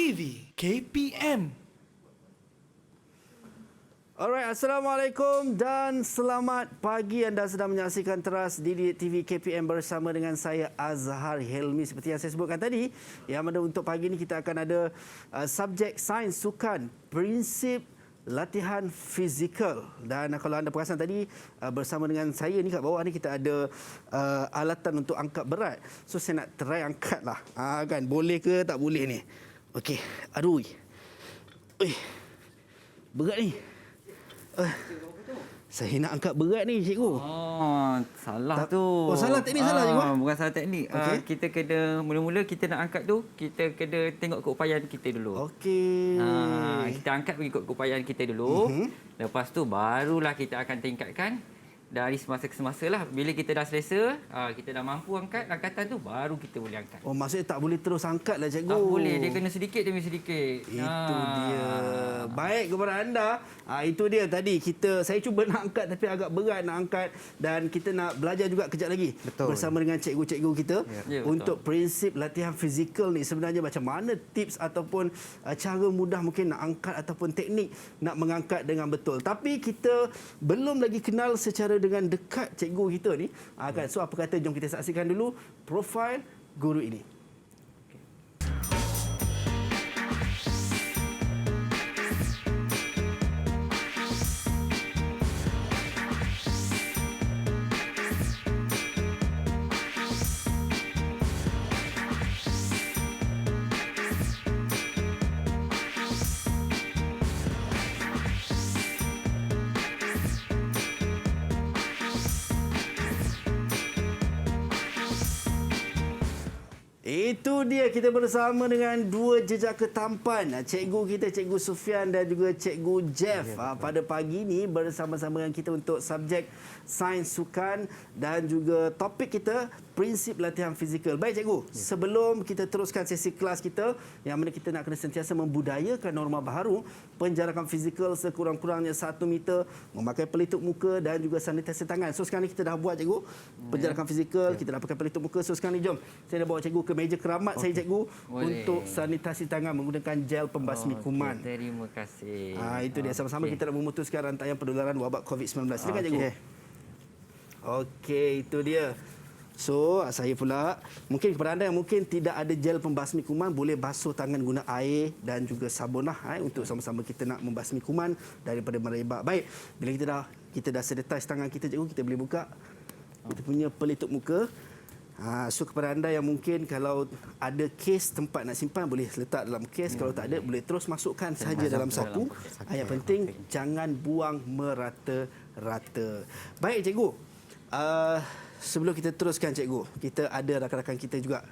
TV KPM. Alright, Assalamualaikum dan selamat pagi. Anda sedang menyaksikan Teras Didik TV KPM bersama dengan saya Azhar Helmi. Seperti yang saya sebutkan tadi, yang mana untuk pagi ini kita akan ada subjek sains sukan, prinsip latihan fizikal. Dan kalau anda perasan tadi, bersama dengan saya ni kat bawah ni kita ada alatan untuk angkat berat. So saya nak try angkat lah. Kan, boleh ke tak boleh ni? Okey, aduh. Berat ni. Saya nak angkat berat ni, cikgu. Salah tu. Salah teknik salah, cikgu. Bukan salah teknik. Okey. Kita kena, mula-mula kita nak angkat tu, kita kena tengok keupayaan kita dulu. Okey. Kita angkat mengikut keupayaan kita dulu. Lepas tu barulah kita akan tingkatkan dari semasa ke semasa lah. Bila kita dah selesa, kita dah mampu angkat angkatan tu, baru kita boleh angkat. Oh, maksudnya tak boleh terus angkat lah, cikgu. Tak boleh, dia kena sedikit demi sedikit. Itu dia. Baik kepada anda. Itu dia tadi saya cuba nak angkat tapi agak berat nak angkat, dan kita nak belajar juga kejap lagi. Betul. Bersama dengan cikgu-cikgu kita Ya, untuk prinsip latihan fizikal ni sebenarnya macam mana tips ataupun cara mudah mungkin nak angkat ataupun teknik nak mengangkat dengan betul. Tapi kita belum lagi kenal secara dengan dekat cikgu kita ni. Kan? So apa kata jom kita saksikan dulu profil guru ini. Itu dia, kita bersama dengan dua jejaka tampan. Cikgu kita, Cikgu Sufian dan juga Cikgu Jeff. Pada pagi ini bersama-sama dengan kita untuk subjek sains sukan dan juga topik kita prinsip latihan fizikal. Baik cikgu, sebelum kita teruskan sesi kelas kita, yang mana kita nak kena sentiasa membudayakan norma baharu, penjarakan fizikal sekurang-kurangnya 1 meter, memakai pelitup muka dan juga sanitasi tangan. So sekarang ni kita dah buat cikgu, penjarakan fizikal, kita dah pakai pelitup muka. So sekarang ni jom, saya dah bawa cikgu ke meja keramat saya cikgu. Boleh. Untuk sanitasi tangan menggunakan gel pembasmi kuman. Terima kasih. Itu dia, sama-sama kita nak memutuskan rantaian penularan wabak COVID-19. Silakan cikgu. Okey, itu dia. So, saya pula, mungkin kepada anda yang mungkin tidak ada gel pembasmi kuman, boleh basuh tangan guna air dan juga sabun lah, untuk sama-sama kita nak membasmi kuman daripada merebak. Baik, bila kita dah sanitize tangan kita cikgu, kita boleh buka kita punya pelitup muka. So kepada anda yang mungkin kalau ada kes tempat nak simpan, boleh letak dalam kes. Kalau tak ada, boleh terus masukkan saja dalam saku. Yang penting jangan buang merata-rata. Baik cikgu, sebelum kita teruskan cikgu, kita ada rakan-rakan kita juga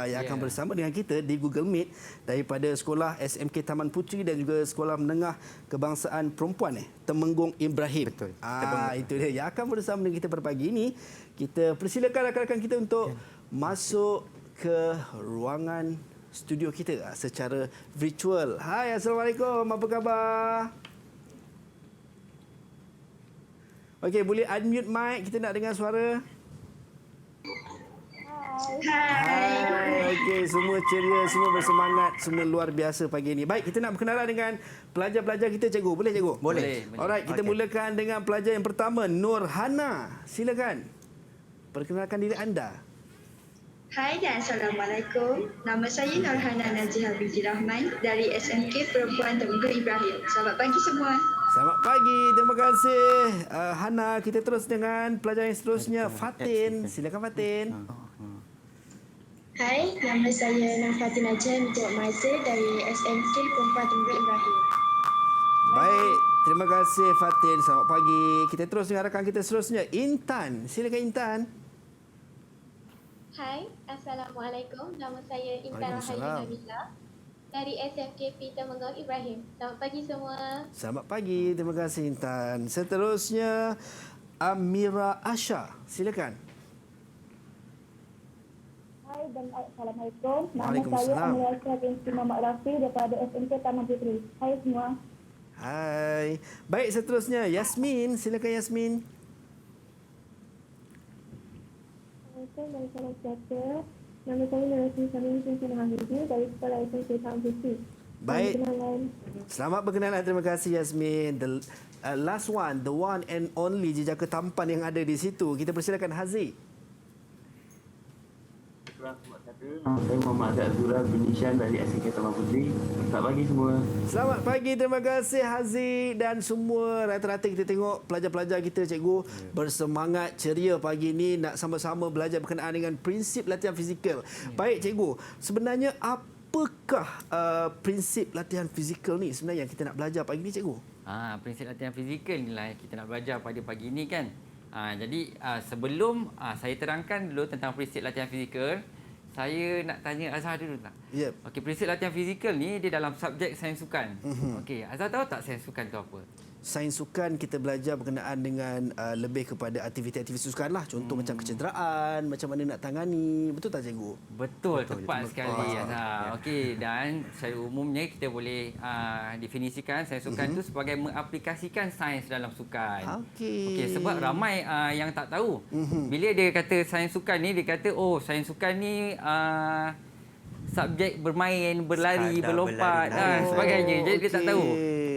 yang akan bersama dengan kita di Google Meet daripada sekolah SMK Taman Puteri dan juga Sekolah Menengah Kebangsaan Perempuan Temenggung Ibrahim. Betul. Itu dia yang akan bersama dengan kita pada pagi ini. Kita persilakan rakan-rakan kita untuk masuk ke ruangan studio kita secara virtual. Hai, Assalamualaikum. Apa khabar? Okey, boleh unmute mic, kita nak dengar suara. Hai. Okey, semua ceria, semua bersemangat, semua luar biasa pagi ini. Baik, kita nak berkenalan dengan pelajar-pelajar kita cikgu. Boleh cikgu? Boleh. Alright, kita mulakan dengan pelajar yang pertama, Nurhana. Silakan. Perkenalkan diri anda. Hai dan Assalamualaikum. Nama saya Nurhana Nazihah binti Rahman dari SMK Perempuan Temenggung Ibrahim. Selamat pagi semua. Selamat pagi, terima kasih Hana. Kita terus dengan pelajar yang seterusnya, Fatin. Silakan Fatin. Hai, nama saya Nur Fatin Najah binti Rahman dari SMK Perempuan Temenggung Ibrahim. Baik, terima kasih Fatin. Selamat pagi. Kita terus dengan rakan kita seterusnya, Intan. Silakan Intan. Hai, Assalamualaikum. Nama saya Intan Rahayu Nabila dari SMKP Temenggung Ibrahim. Selamat pagi semua. Selamat pagi, terima kasih Intan. Seterusnya, Amira Asha. Silakan. Hai dan Assalamualaikum. Nama Waalaikumsalam. saya Amira Asha binti Muhammad Rafi daripada SMK Taman Puteri. Hai semua. Hai. Baik, seterusnya, Yasmin. Silakan Yasmin. Saya dari Sarawak Selatan. Nama saya Narasi Samin Sintin Hamidi dari Sekolah SMK Tahun Putih. Baik. Perkenalan. Selamat berkenalan. Terima kasih Yasmin. The last one, the one and only jejaka tampan yang ada di situ. Kita persilakan Haziq. Saya Muhammad Azad Azura bin Nishan dari SMK Taman Puteri. Selamat pagi semua. Selamat pagi, terima kasih Haziq dan semua. Rata-rata kita tengok pelajar-pelajar kita, cikgu, bersemangat, ceria pagi ini nak sama-sama belajar berkenaan dengan prinsip latihan fizikal. Baik cikgu, sebenarnya apakah prinsip latihan fizikal ni sebenarnya yang kita nak belajar pagi ini cikgu? Prinsip latihan fizikal inilah yang kita nak belajar pada pagi ini kan. Jadi sebelum saya terangkan dulu tentang prinsip latihan fizikal, saya nak tanya Azhar dulu tak? Yep. Okey, prinsip latihan fizikal ni dia dalam subjek sains sukan. Okey, Azhar tahu tak sains sukan tu apa? Sains sukan kita belajar berkenaan dengan lebih kepada aktiviti-aktiviti sukan lah. Contoh macam kecederaan, macam mana nak tangani. Betul tak cikgu? Betul, tepat sekali Azhar. Okey, dan secara umumnya kita boleh definisikan sains sukan tu sebagai mengaplikasikan sains dalam sukan. Okey, sebab ramai yang tak tahu. Bila dia kata sains sukan ni, dia kata sains sukan ni subjek bermain, berlari, berlompat dan sebagainya. Jadi dia tak tahu.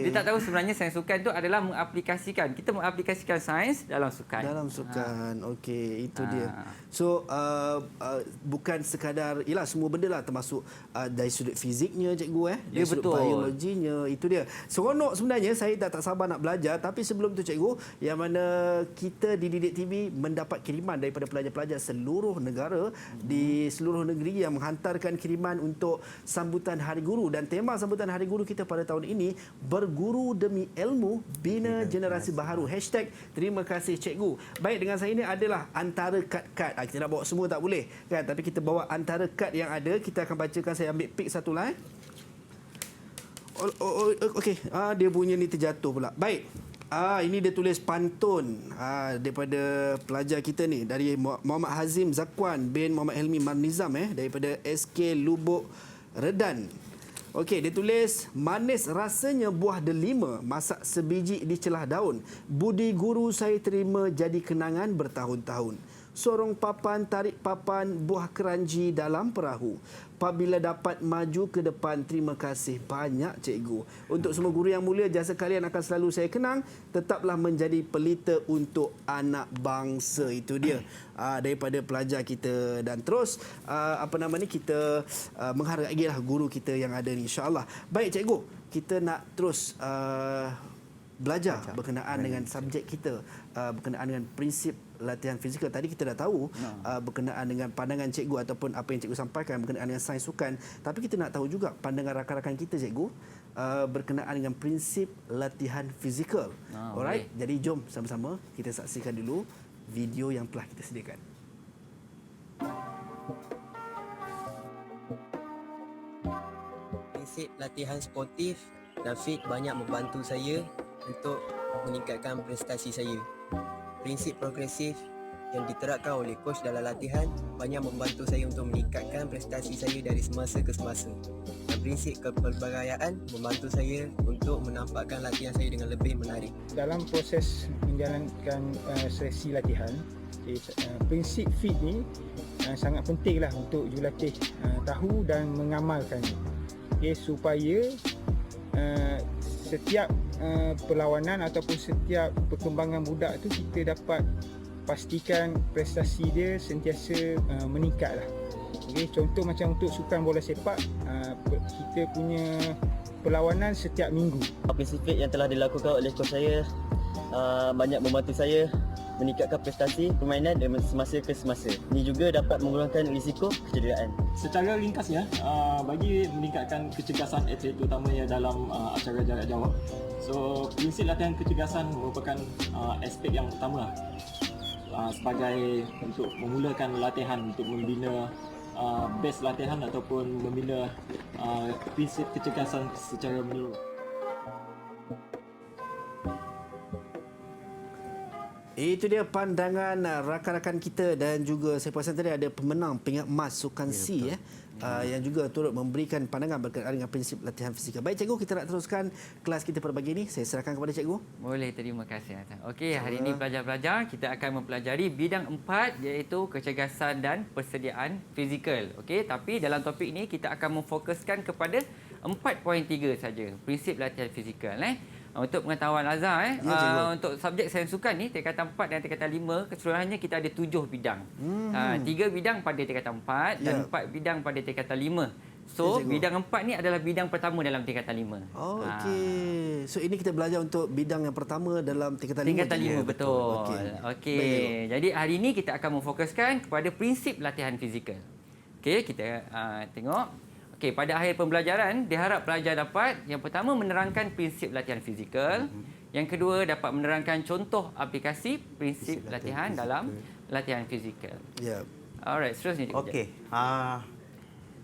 Dia tak tahu sebenarnya sains sukan tu adalah mengaplikasikan. Kita mengaplikasikan sains dalam sukan. Dalam sukan. Okey, itu dia. So bukan sekadar ialah semua benda lah, termasuk dari sudut fiziknya cikgu dari sudut biologinya. Itu dia. Seronok sebenarnya, saya dah tak sabar nak belajar, tapi sebelum tu cikgu, yang mana kita di Didik TV mendapat kiriman daripada pelajar-pelajar seluruh negara di seluruh negeri yang menghantarkan kiriman untuk sambutan Hari Guru, dan tema sambutan Hari Guru kita pada tahun ini berguru demi ilmu, bina generasi baharu. Hashtag terima kasih cikgu. Baik, dengan saya ini adalah antara kad-kad. Kita nak bawa semua tak boleh kan, tapi kita bawa antara kad yang ada. Kita akan bacakan. Saya ambil pick satu lah. Okey, dia punya ni terjatuh pula. Baik. Ini dia tulis pantun daripada pelajar kita ni, dari Muhammad Hazim Zakwan bin Muhammad Helmi Marnizam daripada SK Lubuk Redan. Okey, dia tulis, manis rasanya buah delima, masak sebiji di celah daun. Budi guru saya terima jadi kenangan bertahun-tahun. Sorong papan tarik papan, buah keranji dalam perahu. Apabila dapat maju ke depan, terima kasih banyak cikgu. Untuk semua guru yang mulia, jasa kalian akan selalu saya kenang. Tetaplah menjadi pelita untuk anak bangsa. Itu dia daripada pelajar kita. Dan terus kita menghargai lah guru kita yang ada ni, insya-Allah. Baik cikgu, kita nak terus belajar berkenaan dengan subjek kita, berkenaan dengan prinsip latihan fizikal. Tadi kita dah tahu berkenaan dengan pandangan cikgu ataupun apa yang cikgu sampaikan berkenaan dengan sains sukan, tapi kita nak tahu juga pandangan rakan-rakan kita cikgu berkenaan dengan prinsip latihan fizikal. Alright, jadi jom sama-sama kita saksikan dulu video yang telah kita sediakan. Prinsip latihan sportif dan fit banyak membantu saya untuk meningkatkan prestasi saya. Prinsip progresif yang diterapkan oleh coach dalam latihan banyak membantu saya untuk meningkatkan prestasi saya dari semasa ke semasa. Dan prinsip kepelbagaian membantu saya untuk menampakkan latihan saya dengan lebih menarik. Dalam proses menjalankan sesi latihan, prinsip fit ni sangat pentinglah untuk jurulatih tahu dan mengamalkannya. Supaya setiap perlawanan ataupun setiap perkembangan budak tu kita dapat pastikan prestasi dia sentiasa meningkatlah. Contoh macam untuk sukan bola sepak, kita punya perlawanan setiap minggu. Prinsip yang telah dilakukan oleh coach saya banyak membantu saya meningkatkan prestasi permainan dari semasa ke semasa. Ini juga dapat mengurangkan risiko kecederaan. Secara ringkasnya, bagi meningkatkan kecergasan atlet terutamanya dalam acara jarak jauh. So, prinsip latihan kecergasan merupakan aspek yang utama sebagai untuk memulakan latihan untuk membina base latihan ataupun membina prinsip kecergasan secara menyeluruh. Itu dia pandangan rakan-rakan kita dan juga saya perasan tadi ada pemenang pingat emas Sukan C yang juga turut memberikan pandangan berkaitan dengan prinsip latihan fizikal. Baik cikgu, kita nak teruskan kelas kita pada pagi ini. Saya serahkan kepada cikgu. Boleh, terima kasih. Okey, hari ini pelajar-pelajar kita akan mempelajari bidang 4 iaitu kecergasan dan persediaan fizikal. Okey, tapi dalam topik ini kita akan memfokuskan kepada 4.3 saja, prinsip latihan fizikal. Untuk pengetahuan Azhar, untuk subjek sains sukan ni, tingkatan 4 dan tingkatan 5, keseluruhannya kita ada 7 bidang. 3 bidang pada tingkatan 4 dan 4 bidang pada tingkatan 5. So, bidang 4 ni adalah bidang pertama dalam tingkatan 5. Oh, okey. So, ini kita belajar untuk bidang yang pertama dalam tingkatan 5. Tingkatan 5, betul. Okey. Jadi, hari ini kita akan memfokuskan kepada prinsip latihan fizikal. Okey, kita tengok. Okey, pada akhir pembelajaran, diharap pelajar dapat yang pertama menerangkan prinsip latihan fizikal, yang kedua dapat menerangkan contoh aplikasi prinsip latihan dalam latihan fizikal. Ya. Alright, seterusnya. Okey.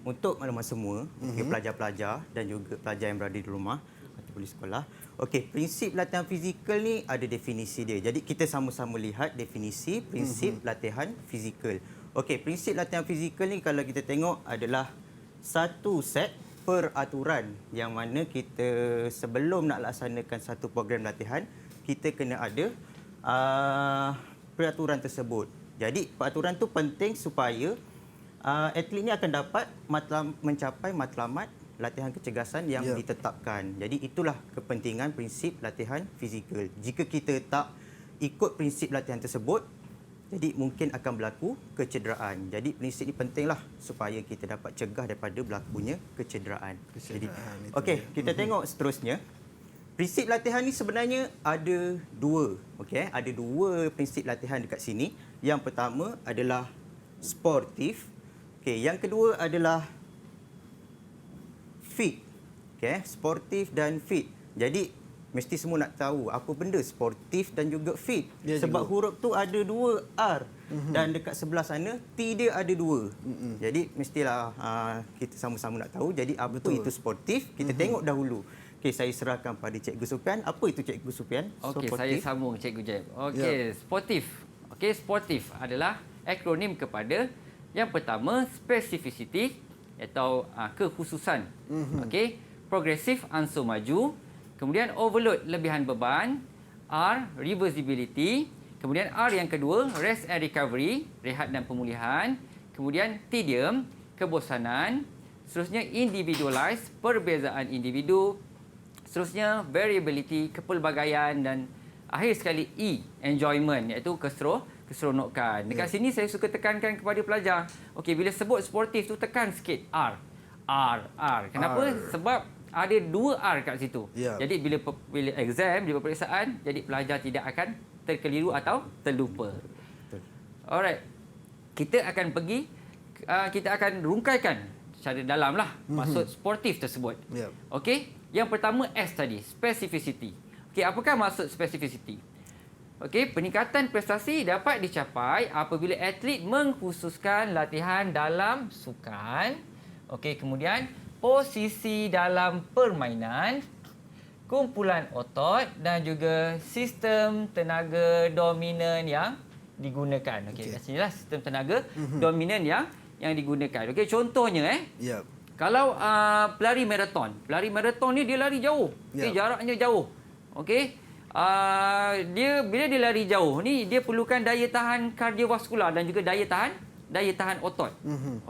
Untuk maklumat semua, pelajar-pelajar dan juga pelajar yang berada di rumah ataupun di sekolah. Okey, prinsip latihan fizikal ni ada definisi dia. Jadi kita sama-sama lihat definisi prinsip latihan fizikal. Okey, prinsip latihan fizikal ni kalau kita tengok adalah satu set peraturan yang mana kita sebelum nak laksanakan satu program latihan, kita kena ada peraturan tersebut. Jadi peraturan tu penting supaya atlet ni akan dapat mencapai matlamat latihan kecergasan yang ditetapkan. Jadi itulah kepentingan prinsip latihan fizikal. Jika kita tak ikut prinsip latihan tersebut, jadi mungkin akan berlaku kecederaan. Jadi prinsip ini pentinglah supaya kita dapat cegah daripada berlakunya kecederaan. Jadi okey, kita tengok seterusnya. Prinsip latihan ni sebenarnya ada dua. Okey, ada dua prinsip latihan dekat sini. Yang pertama adalah sportif. Okey, yang kedua adalah fit. Okey, sportif dan fit. Jadi mesti semua nak tahu apa benda sportif dan juga fit. Sebab huruf tu ada 2 R dan dekat sebelah sana T dia ada 2. Jadi mestilah kita sama-sama nak tahu. Jadi apa itu sportif? Kita tengok dahulu. Okey, saya serahkan pada Cikgu Sufian. Apa itu Cikgu Sufian? Okey, saya sambung Cikgu Jeb. Okey, sportif. Okey, sportif adalah akronim kepada yang pertama specificity atau kekhususan. Okey, progresif ansur maju. Kemudian overload, lebihan beban. R, reversibility. Kemudian R yang kedua, rest and recovery, rehat dan pemulihan. Kemudian tedium, kebosanan. Seterusnya individualize, perbezaan individu. Seterusnya variability, kepelbagaian. Dan akhir sekali E, enjoyment, iaitu keseronokan. Dekat sini saya suka tekankan kepada pelajar. Okey, bila sebut sportif tu tekan sikit R. R. Kenapa? Sebab ada 2 R kat situ. Jadi bila exam, bila peperiksaan, jadi pelajar tidak akan terkeliru atau terlupa. Alright. Kita akan rungkaikan secara dalamlah maksud sportif tersebut. Okey. Yang pertama S tadi, specificity. Okey, apakah maksud specificity? Okey, peningkatan prestasi dapat dicapai apabila atlet mengkhususkan latihan dalam sukan. Okey, kemudian posisi dalam permainan, kumpulan otot dan juga sistem tenaga dominan yang digunakan. Okey, kat sinilah sistem tenaga dominan yang digunakan. Okey, contohnya kalau pelari maraton. Pelari maraton ni dia lari jauh. Okey, jaraknya jauh. Okey. Bila dia lari jauh ni dia perlukan daya tahan kardiovaskular dan juga daya tahan otot.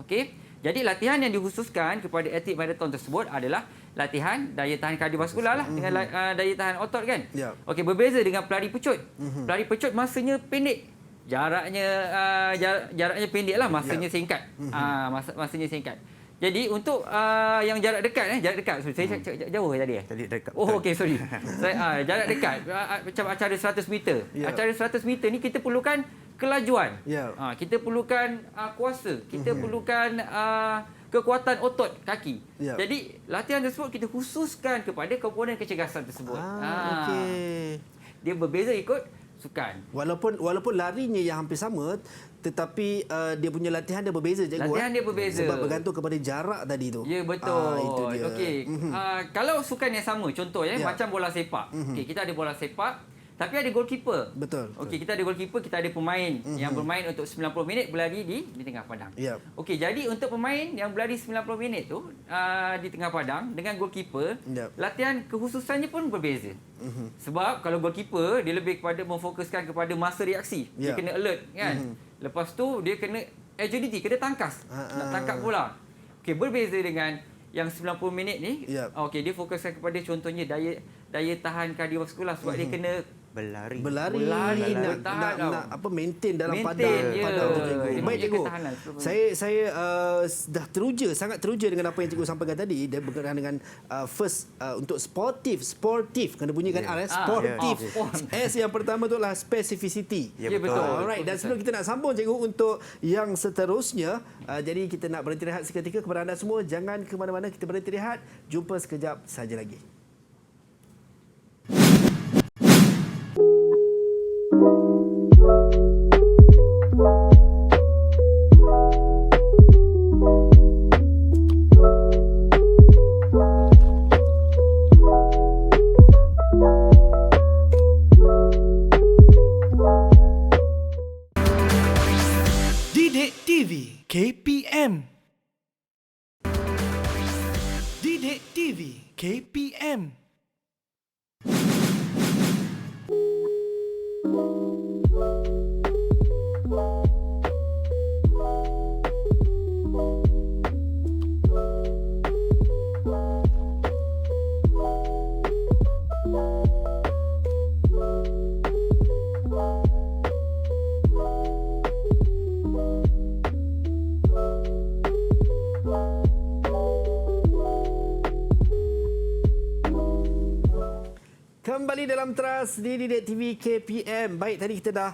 Okey. Jadi latihan yang dikhususkan kepada atlet maraton tersebut adalah latihan daya tahan kardiovaskular lah dengan daya tahan otot kan. Okey, berbeza dengan pelari pecut. Pelari pecut masanya pendek. Jaraknya pendek lah, masanya singkat. Masanya singkat. Jadi untuk yang jarak dekat saya cakap jauh tadi Tadi dekat. Oh okey, sorry. Jarak dekat macam acara 100 meter. Acara 100 meter ni kita perlukan kelajuan. Kita perlukan kuasa, kita perlukan kekuatan otot kaki. Jadi latihan tersebut kita khususkan kepada komponen kecergasan tersebut. Okey. Dia berbeza ikut sukan. Walaupun larinya yang hampir sama, tetapi dia punya latihan dia berbeza, cikgu. Latihan dia berbeza. Sebab bergantung kepada jarak tadi tu. Ya, betul. Itu dia. Okey. Kalau sukan yang sama, contoh macam bola sepak. Okey, kita ada bola sepak. Tapi ada goalkeeper. Betul. Okey, kita ada goalkeeper, kita ada pemain yang bermain untuk 90 minit berlari di tengah padang. Yep. Okey, jadi untuk pemain yang berlari 90 minit tu di tengah padang dengan goalkeeper, latihan kekhususannya pun berbeza. Sebab kalau goalkeeper dia lebih kepada memfokuskan kepada masa reaksi. Dia kena alert kan. Lepas tu dia kena agility, kena tangkas. Nak tangkap bola. Okey, berbeza dengan yang 90 minit ni. Okey, dia fokuskan kepada contohnya daya tahan kardiovaskular sebab dia kena berlari nak maintain dalam padang tu cikgu. Baik cikgu. Saya dah sangat teruja dengan apa yang cikgu sampaikan tadi berkenaan dengan first untuk sportif kena bunyikan R sportif. S yang pertama tu adalah specificity. Ya betul. Alright, dan sebelum kita nak sambung cikgu untuk yang seterusnya, jadi kita nak berhenti rehat seketika. Kepada anda semua jangan ke mana-mana, kita berhenti rehat, jumpa sekejap saja lagi. Didik TV KPM. Didik TV KPM. Kembali dalam Teras di Didik TV KPM. Baik, tadi kita dah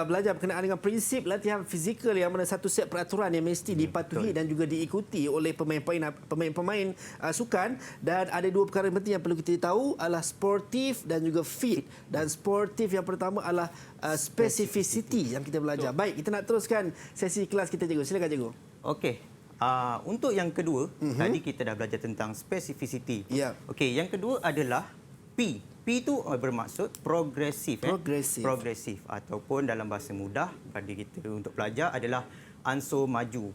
belajar berkenaan dengan prinsip latihan fizikal yang mana satu set peraturan yang mesti dipatuhi dan juga diikuti oleh pemain-pemain sukan. Dan ada dua perkara penting yang perlu kita tahu adalah sportif dan juga fit. Dan sportif yang pertama adalah specificity yang kita belajar. Baik, kita nak teruskan sesi kelas kita cikgu. Silakan cikgu. Okey. Untuk yang kedua, tadi kita dah belajar tentang specificity. Okey, yang kedua adalah P. P itu bermaksud progresif. Progresif ataupun dalam bahasa mudah bagi kita untuk pelajar adalah ansur maju.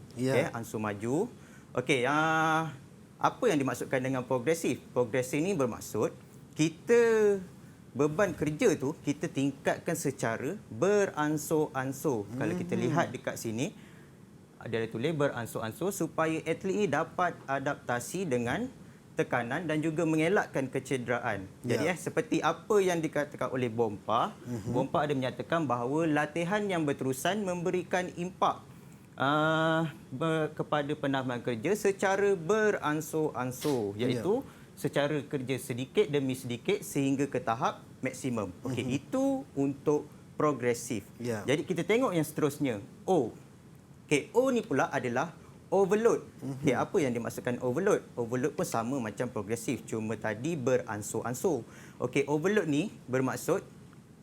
Ansur maju. Okey, apa yang dimaksudkan dengan progresif? Progresif ini bermaksud kita beban kerja tu kita tingkatkan secara beransur-ansur. Kalau kita lihat dekat sini ada tulis beransur-ansur supaya atlet ini dapat adaptasi dengan tekanan dan juga mengelakkan kecederaan. Jadi seperti apa yang dikatakan oleh Bompa, Bompa ada menyatakan bahawa latihan yang berterusan memberikan impak kepada penambahan kerja secara beransur-ansur, iaitu secara kerja sedikit demi sedikit sehingga ke tahap maksimum. Okey, itu untuk progresif. Jadi kita tengok yang seterusnya, O. Okey, O ni pula adalah overload. Okay, apa yang dimaksudkan overload? Overload pun sama macam progresif, cuma tadi beransur-ansur. Okey, overload ni bermaksud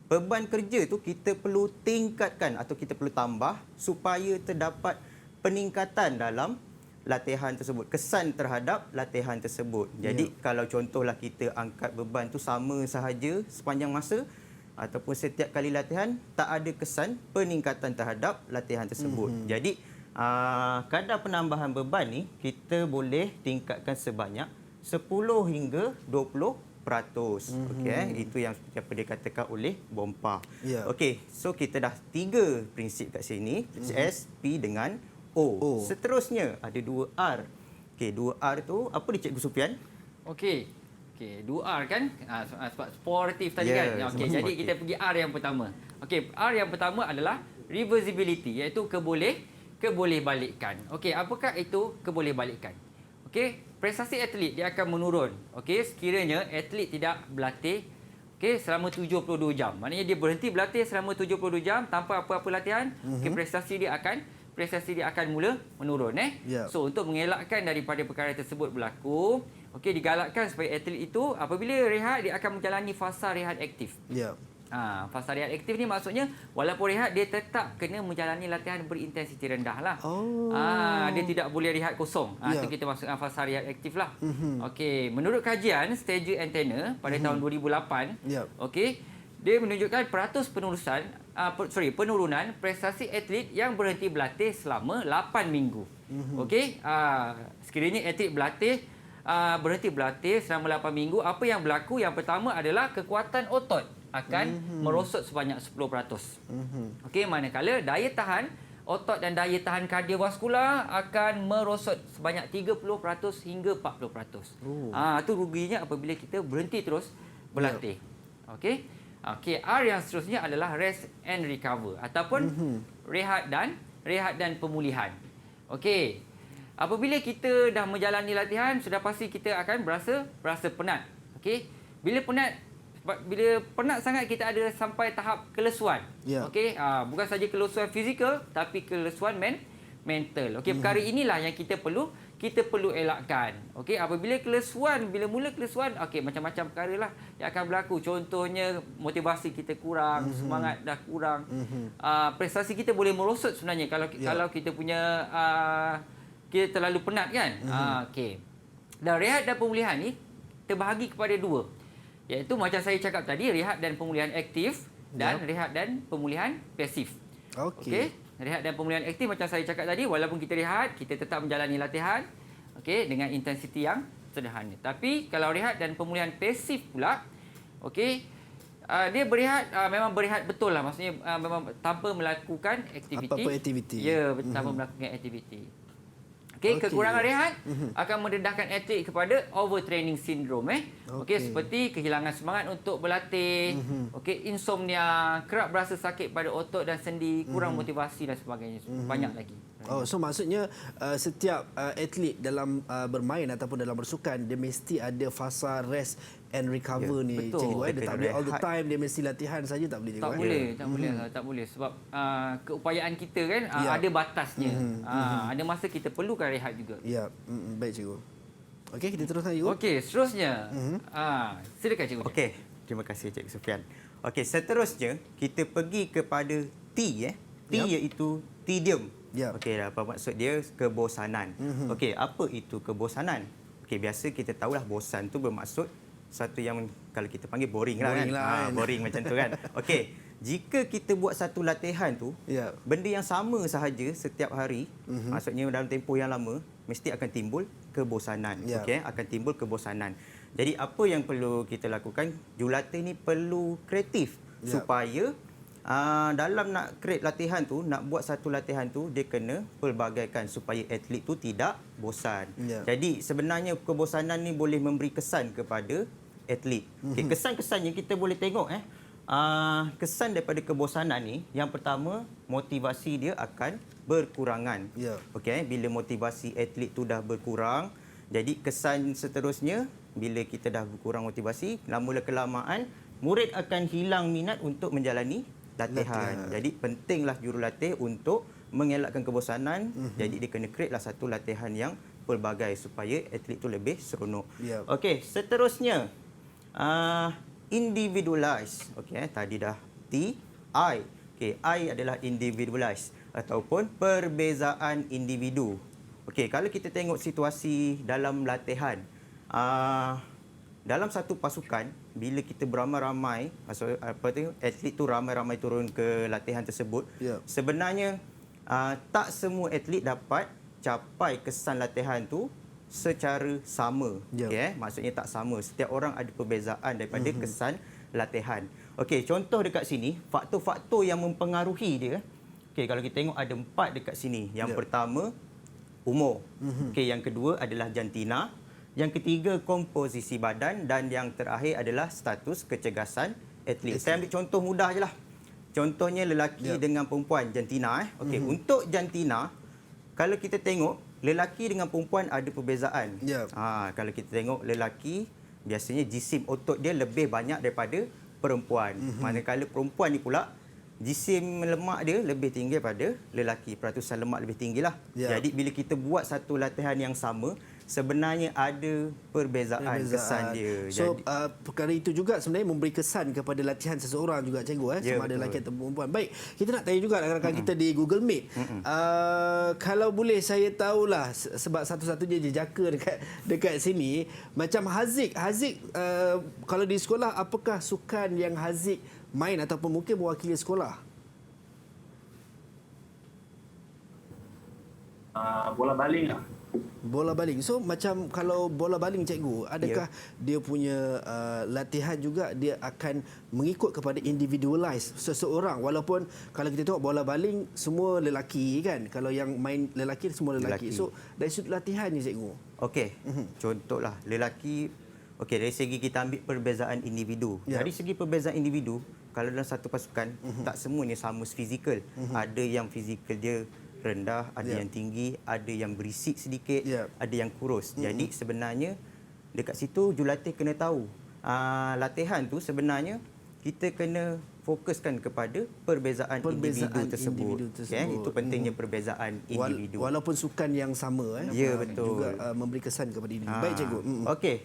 beban kerja tu kita perlu tingkatkan atau kita perlu tambah supaya terdapat peningkatan dalam latihan tersebut, kesan terhadap latihan tersebut. Jadi kalau contohlah kita angkat beban tu sama sahaja sepanjang masa ataupun setiap kali latihan, tak ada kesan peningkatan terhadap latihan tersebut. Jadi kadar penambahan beban ni kita boleh tingkatkan sebanyak 10 hingga 20%. Okey, itu yang seperti apa dikatakan oleh Bompa. Okey, so kita dah 3 prinsip kat sini, S, P dengan O. Seterusnya ada 2R. Okey, 2R tu apa dia Cikgu Sufian? Okey, 2R kan? Sebab sportif tadi kan. Okey, jadi kita pergi R yang pertama. Okey, R yang pertama adalah reversibility, iaitu kebolehbalikan. Okey, apakah itu kebolehbalikan? Okey, prestasi atlet dia akan menurun. Okey, sekiranya atlet tidak berlatih selama 72 jam. Maknanya dia berhenti berlatih selama 72 jam tanpa apa-apa latihan, prestasi dia akan mula menurun So untuk mengelakkan daripada perkara tersebut berlaku, digalakkan supaya atlet itu apabila rehat dia akan menjalani fasa rehat aktif. Fasa rehat aktif ni maksudnya walaupun rehat dia tetap kena menjalani latihan berintensiti rendah lah. Dia tidak boleh rehat kosong. Itu kita masukkan fasa rehat aktif lah. Okey, menurut kajian Stage Antenna pada tahun 2008, dia menunjukkan penurunan prestasi atlet yang berhenti berlatih selama 8 minggu. Okey, sekiranya atlet berhenti berlatih selama 8 minggu, apa yang berlaku? Yang pertama adalah kekuatan otot akan merosot sebanyak 10%. Okey, manakala daya tahan otot dan daya tahan kardiovaskular akan merosot sebanyak 30% hingga 40%. Itu ruginya apabila kita berhenti terus berlatih. Okey. Okey, R yang seterusnya adalah rest and recover ataupun rehat dan pemulihan. Okey. Apabila kita dah menjalani latihan, sudah pasti kita akan berasa penat. Okey. Bila penat sangat, kita ada sampai tahap kelesuan. Okey, bukan saja kelesuan fizikal tapi kelesuan mental. Okey, perkara inilah yang kita perlu elakkan. Okey, apabila mula kelesuan, okey, macam-macam perkara lah yang akan berlaku. Contohnya motivasi kita kurang, semangat dah kurang. Prestasi kita boleh merosot sebenarnya kalau kita punya kita terlalu penat kan. Okey. Dan rehat dan pemulihan ni terbahagi kepada dua. Iaitu macam saya cakap tadi, rehat dan pemulihan aktif dan rehat dan pemulihan pasif. Okey. Rehat dan pemulihan aktif macam saya cakap tadi, walaupun kita rehat, kita tetap menjalani latihan, okey, dengan intensiti yang sederhana. Tapi kalau rehat dan pemulihan pasif pula, okey, dia berehat, memang berehat betul lah. Maksudnya memang tanpa melakukan aktiviti. Apa-apa aktiviti. Ya, tanpa melakukan aktiviti. Okey, kekurangan rehat akan mendedahkan atlet kepada overtraining syndrome. Okey, seperti kehilangan semangat untuk berlatih, okey, insomnia, kerap berasa sakit pada otot dan sendi, kurang motivasi dan sebagainya. Banyak lagi. So maksudnya setiap atlet dalam bermain ataupun dalam bersukan, dia mesti ada fasa rest and recover ni. Betul. Dia tak boleh all the time dia mesti latihan saja, tak boleh juga. Tak boleh sebab keupayaan kita kan ada batasnya. Ada masa kita perlukan rehat juga. Ya, baik cikgu. Okey, kita teruskan cikgu. Okey, seterusnya. Silakan cikgu. Okey, terima kasih Cik Sufian. Okey, seterusnya kita pergi kepada T T iaitu tedium. Okey, apa maksud dia? Kebosanan. Okey, apa itu kebosanan? Okey, biasa kita tahulah bosan tu bermaksud satu yang kalau kita panggil boring lah kan. Boring macam tu kan. Okey, jika kita buat satu latihan tu, benda yang sama sahaja setiap hari, maksudnya dalam tempoh yang lama, mesti akan timbul kebosanan. Okey, akan timbul kebosanan. Jadi apa yang perlu kita lakukan? Jurulatih ni perlu kreatif supaya dalam nak create latihan tu, nak buat satu latihan tu, dia kena pelbagaikan supaya atlet tu tidak bosan. Jadi sebenarnya kebosanan ni boleh memberi kesan kepada atlet. Okay, kesan-kesan yang kita boleh tengok kesan daripada kebosanan ni, yang pertama, motivasi dia akan berkurangan. Okey, bila motivasi atlet tu dah berkurang, jadi kesan seterusnya, bila kita dah berkurang motivasi, lama kelamaan murid akan hilang minat untuk menjalani latihan. Jadi pentinglah jurulatih untuk mengelakkan kebosanan. Jadi dia kena create lah satu latihan yang pelbagai supaya atlet tu lebih seronok. Okey, seterusnya individualize. Okey, tadi dah T, I. Okey, I adalah individualize ataupun perbezaan individu. Okey, kalau kita tengok situasi dalam latihan, dalam satu pasukan, bila kita beramai-ramai, atlet tu ramai-ramai turun ke latihan tersebut, sebenarnya tak semua atlet dapat capai kesan latihan tu secara sama. Maksudnya tak sama. Setiap orang ada perbezaan daripada kesan latihan. Okey, contoh dekat sini, faktor-faktor yang mempengaruhi dia. Okey, kalau kita tengok ada 4 dekat sini. Yang pertama, umur. Okey, yang kedua adalah jantina. Yang ketiga, komposisi badan. Dan yang terakhir adalah status kecergasan atlet. Saya ambil contoh mudah je lah. Contohnya lelaki dengan perempuan, jantina. Okey, untuk jantina, kalau kita tengok, lelaki dengan perempuan ada perbezaan. Kalau kita tengok lelaki, biasanya jisim otot dia lebih banyak daripada perempuan. Manakala perempuan ni pula, jisim lemak dia lebih tinggi daripada lelaki. Peratusan lemak lebih tinggilah. Jadi bila kita buat satu latihan yang sama, sebenarnya ada perbezaan kesan dia. So, perkara itu juga sebenarnya memberi kesan kepada latihan seseorang juga, cikgu. Sama ada lelaki atau perempuan. Baik, kita nak tanya juga rakan-rakan kita di Google Meet. Kalau boleh saya tahulah, sebab satu-satunya jejaka dekat sini, macam Haziq, kalau di sekolah, apakah sukan yang Haziq main ataupun mungkin mewakili sekolah? Bola baling lah. Bola baling. So macam kalau bola baling cikgu, adakah dia punya latihan juga dia akan mengikut kepada individualize seseorang, walaupun kalau kita tengok bola baling semua lelaki kan, kalau yang main lelaki semua lelaki. So dari sudut latihannya cikgu. Okey. Contohlah lelaki, okey, dari segi kita ambil perbezaan individu. Dari segi perbezaan individu, kalau dalam satu pasukan tak semuanya sama fizikal. Ada yang fizikal dia rendah, ada yang tinggi, ada yang berisik sedikit, ada yang kurus. Jadi sebenarnya dekat situ jurulatih kena tahu latihan tu sebenarnya kita kena fokuskan kepada perbezaan individu tersebut. Itu pentingnya perbezaan individu. Walaupun sukan yang sama Ya, betul. juga memberi kesan kepada individu. Baik cikgu. Okey.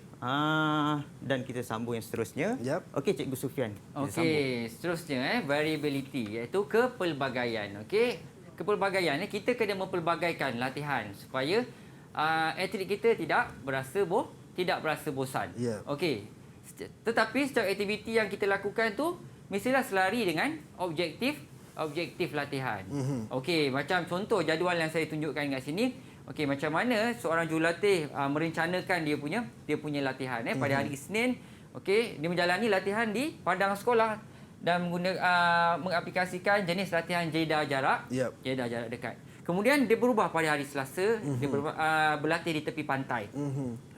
Dan kita sambung yang seterusnya. Okey, Cikgu Sufian. Okey, seterusnya variability iaitu kepelbagaian. Okey. Kepelbagaian ni kita kena mempelbagaikan latihan supaya atlet kita tidak berasa bosan. Okey. Tetapi setiap aktiviti yang kita lakukan tu mestilah selari dengan objektif latihan. Okey, macam contoh jadual yang saya tunjukkan kat sini. Okey, macam mana seorang jurulatih merencanakan dia punya latihan pada hari Isnin. Okey, dia menjalani latihan di padang sekolah dan mengaplikasikan jenis latihan jeda jarak, jeda jarak dekat. Kemudian dia berubah pada hari Selasa, dia berlatih di tepi pantai.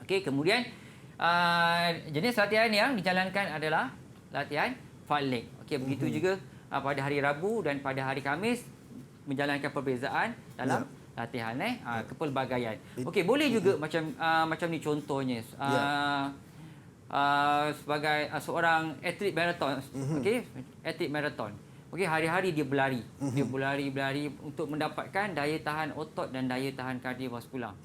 Okey, kemudian jenis latihan yang dijalankan adalah latihan fartlek. Okey, begitu juga pada hari Rabu dan pada hari Khamis menjalankan perbezaan dalam latihan kepelbagaian. Okey, boleh juga macam ni contohnya. Sebagai seorang atlet maraton, okey, atlet maraton. Okey, hari-hari dia berlari. Dia berlari untuk mendapatkan daya tahan otot dan daya tahan kardiovaskular.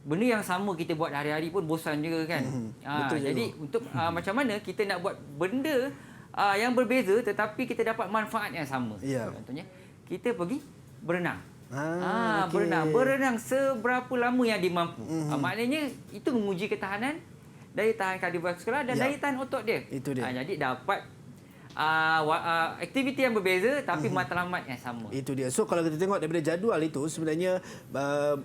Benda yang sama kita buat hari-hari pun bosan juga kan. Betul. Jadi untuk macam mana kita nak buat benda yang berbeza tetapi kita dapat manfaat yang sama. Contohnya kita pergi berenang. Berenang seberapa lama yang dimampu. Maknanya itu menguji ketahanan daya tahan kardiovaskular dan daya tahan otot dia. Itu dia. Jadi dapat aktiviti yang berbeza tapi matlamat yang sama. Itu dia. So kalau kita tengok daripada jadual itu sebenarnya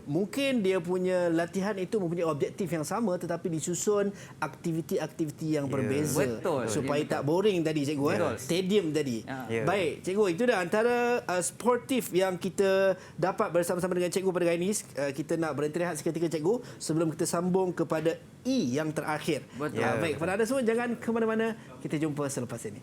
mungkin dia punya latihan itu mempunyai objektif yang sama tetapi disusun aktiviti-aktiviti yang berbeza. Betul. Supaya tak boring tadi cikgu. Stadium tadi. Baik, cikgu, itu dah antara sportif yang kita dapat bersama-sama dengan cikgu pada hari ini. Kita nak berhenti rehat seketika cikgu sebelum kita sambung kepada E yang terakhir. Betul. Baik, kepada anda semua jangan ke mana-mana. Kita jumpa selepas ini.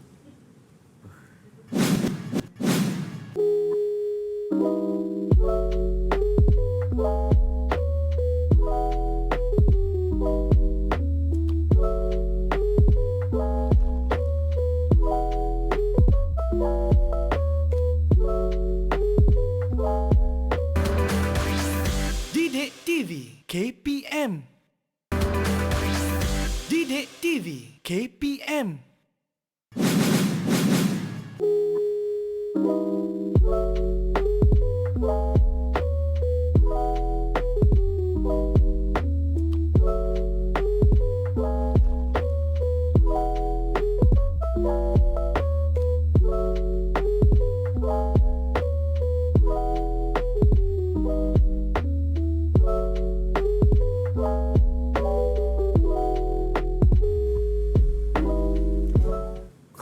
Didik TV KPM. Didik TV KPM.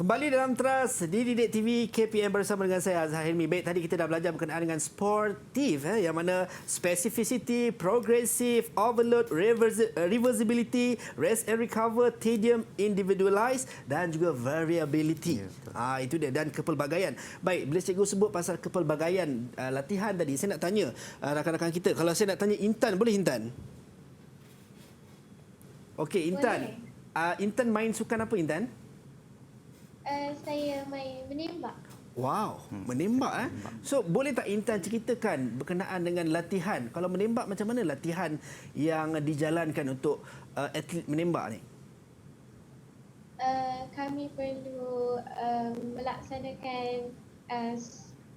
Kembali dalam Teras di Didik TV KPM bersama dengan saya Azhar Hilmi. Baik, tadi kita dah belajar berkenaan dengan sportif yang mana specificity, progressive, overload, reversibility, rest and recover, tedium, individualize dan juga variability. Itu dia, dan kepelbagaian. Baik, bila cikgu sebut pasal kepelbagaian latihan tadi, saya nak tanya rakan-rakan kita. Kalau saya nak tanya Intan, boleh Intan? Okey, Intan. Intan main sukan apa Intan? Saya main menembak. Wow, menembak So, boleh tak Intan ceritakan berkenaan dengan latihan? Kalau menembak, macam mana latihan yang dijalankan untuk atlet menembak ni? Kami perlu melaksanakan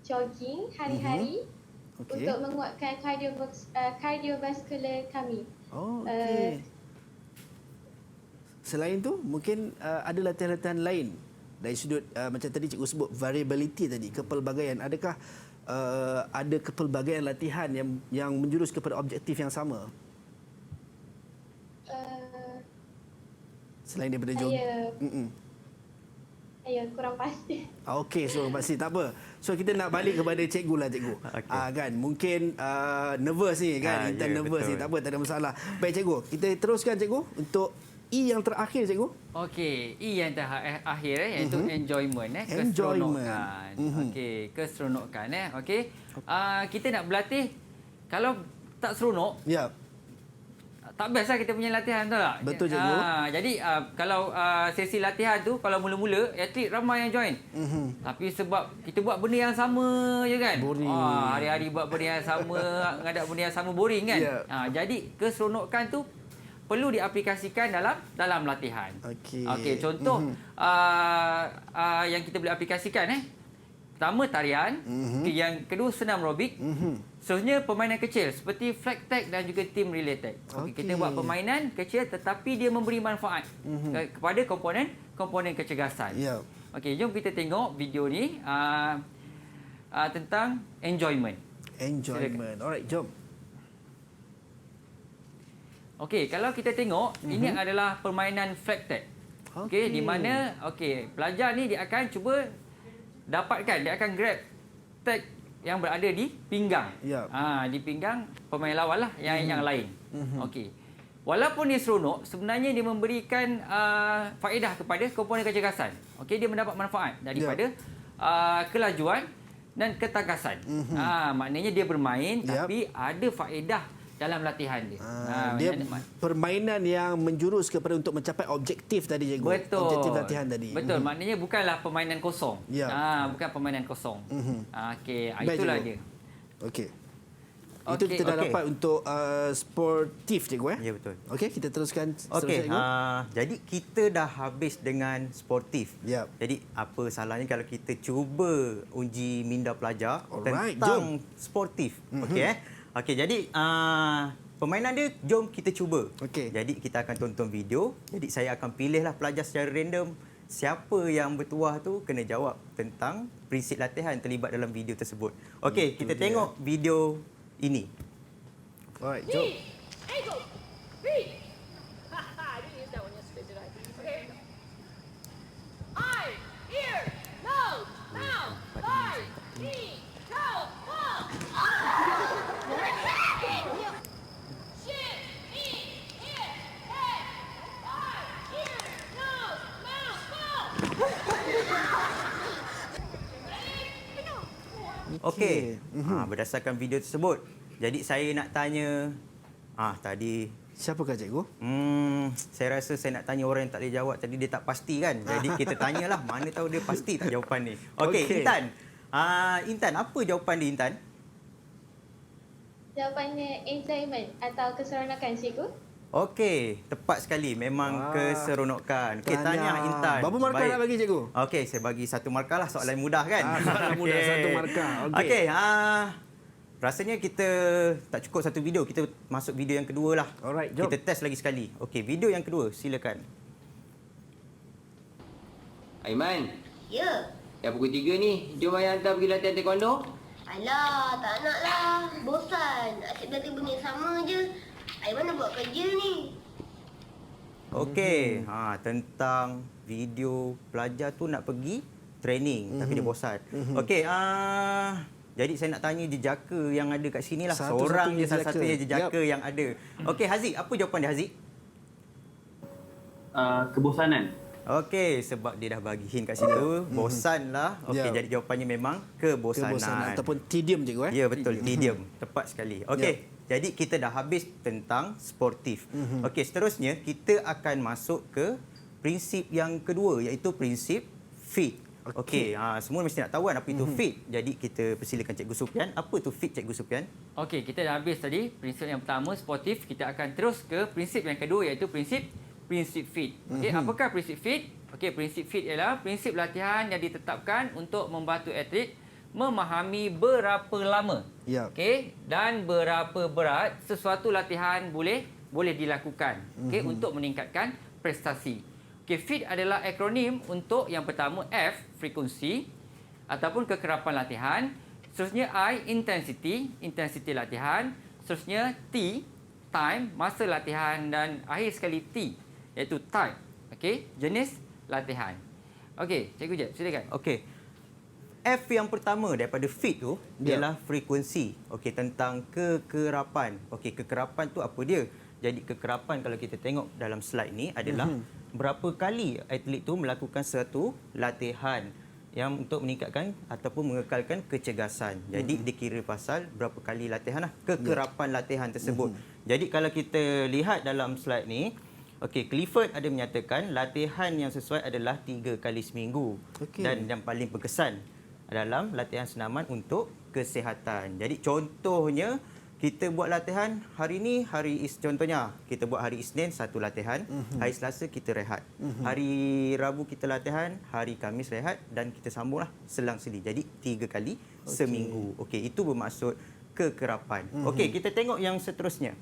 jogging hari-hari untuk menguatkan kardiovaskular kami. Okey. Selain tu, mungkin ada latihan-latihan lain dari sudut macam tadi cikgu sebut variability tadi, kepelbagaian, adakah ada kepelbagaian latihan yang menjurus kepada objektif yang sama? Selain daripada jogging. Saya kurang pasti. Okey, so pasti tak apa. So kita nak balik kepada cikgu lah cikgu. Kan mungkin nervous ni kan, Intan nervous ni, tak apa, tak ada masalah. Baik cikgu, kita teruskan cikgu untuk E yang terakhir cikgu. Okey, E yang terakhir iaitu enjoyment keseronokan. Okey, keseronokan okey. Kita nak berlatih kalau tak seronok. Ya. Tak best lah kita punya latihan tu tak? Betul cikgu. Jadi kalau sesi latihan tu kalau mula-mula atlet ramai yang join. Tapi sebab kita buat benda yang sama je kan. Boring. Hari-hari buat benda yang sama, ngadak benda yang sama boring kan. Yeah. Jadi keseronokan tu perlu diaplikasikan dalam latihan. Okey, contoh yang kita boleh aplikasikan pertama tarian, yang kedua senam aerobik. Seterusnya permainan kecil seperti flag tag dan juga team relay tag. Kita buat permainan kecil tetapi dia memberi manfaat kepada komponen kecergasan. Okey, jom kita tengok video ni tentang enjoyment. Alright, jom. Okey, kalau kita tengok ini adalah permainan flag tag. Okey, di mana pelajar ni dia akan cuba dapatkan, dia akan grab tag yang berada di pinggang. Di pinggang pemain lawan lah yang lain. Okey. Walaupun dia seronok, sebenarnya dia memberikan faedah kepada komponen kecergasan. Okey, dia mendapat manfaat daripada kelajuan dan ketangkasan. Maknanya dia bermain tapi ada faedah dalam latihan dia. Dia permainan yang menjurus kepada untuk mencapai objektif tadi cikgu. Betul. Objektif latihan tadi. Betul. Maknanya bukanlah permainan kosong. Bukan permainan kosong. Okey, itulah dia. Okey. Itu kita dah dapat untuk sportif cikgu Ya, betul. Okey, kita teruskan Okey, jadi kita dah habis dengan sportif. Jadi apa salahnya kalau kita cuba uji minda pelajar tentang sportif. Okey Okey, jadi permainan dia jom kita cuba. Jadi kita akan tonton video. Jadi saya akan pilihlah pelajar secara random. Siapa yang bertuah tu kena jawab tentang prinsip latihan terlibat dalam video tersebut. Okey, kita tengok video ini. Alright, jom. Okey. Berdasarkan video tersebut. Jadi saya nak tanya tadi siapakah cikgu? Saya rasa saya nak tanya orang yang tak boleh jawab tadi, dia tak pasti kan. Jadi kita tanyalah, mana tahu dia pasti tak jawapan ni. Okey, Intan. Intan, apa jawapan dia Intan? Jawapannya enjoyment atau keseronokan cikgu. Okey, tepat sekali. Memang keseronokan. Okey, tanya Intan. Berapa markah nak bagi cikgu? Okey, saya bagi 1 markah lah. Soalan mudah kan? Soalan mudah, 1 markah. Okey, rasanya kita tak cukup satu video. Kita masuk video yang kedua lah. Alright, jom. Kita test lagi sekali. Okey, video yang kedua. Silakan. Aiman. Ya. Dah pukul 3 ni. Jom ayah hantar pergi latihan taekwondo. Alah, tak nak lah. Bosan. Asyik berlatih benda sama je. Aiman nak buat kerja ni. Okey, tentang video pelajar tu nak pergi training tapi dia bosan. Okey, jadi saya nak tanya jejaka yang ada kat sini lah. Seorang je, salah satunya jejaka yang ada. Okey, Haziq, apa jawapan dia Haziq? Kebosanan. Okey, sebab dia dah bagi hint kat situ, bosan lah. Okey, jadi jawapannya memang kebosanan. Ataupun tedium cikgu Ya, betul, tedium. Tepat sekali. Okey. Jadi kita dah habis tentang sportif. Okey, seterusnya kita akan masuk ke prinsip yang kedua, iaitu prinsip fit. Okey, semua mesti nak tahu kan apa itu fit. Jadi kita persilakan Cikgu Sufian. Apa tu fit Cikgu Sufian? Okey, kita dah habis tadi prinsip yang pertama sportif. Kita akan terus ke prinsip yang kedua, iaitu prinsip fit. Okey, apakah prinsip fit? Okey, prinsip fit ialah prinsip latihan yang ditetapkan untuk membantu atlet memahami berapa lama, okey, dan berapa berat sesuatu latihan boleh dilakukan, okey, untuk meningkatkan prestasi. Okey, FIT adalah akronim untuk yang pertama F, frekuensi ataupun kekerapan latihan. Seterusnya I, intensity latihan. Seterusnya T, time, masa latihan. Dan akhir sekali T, iaitu type. Okey, jenis latihan. Okey, Cikgu Jeb, silakan. Okey. F yang pertama daripada FIT tu ialah frekuensi. Okey, tentang kekerapan. Okey, kekerapan tu apa dia? Jadi kekerapan kalau kita tengok dalam slide ni adalah berapa kali atlet tu melakukan satu latihan yang untuk meningkatkan ataupun mengekalkan kecergasan. Jadi dikira pasal berapa kali latihan lah, kekerapan latihan tersebut. Jadi kalau kita lihat dalam slide ni, okey, Clifford ada menyatakan latihan yang sesuai adalah 3 kali seminggu. Dan yang paling berkesan dalam latihan senaman untuk kesihatan. Jadi contohnya kita buat latihan hari ni, contohnya kita buat hari Isnin satu latihan, hari Selasa kita rehat. Hari Rabu kita latihan, hari Khamis rehat dan kita sambunglah selang-seli. Jadi 3 kali seminggu. Okey, itu bermaksud kekerapan. Okey, kita tengok yang seterusnya.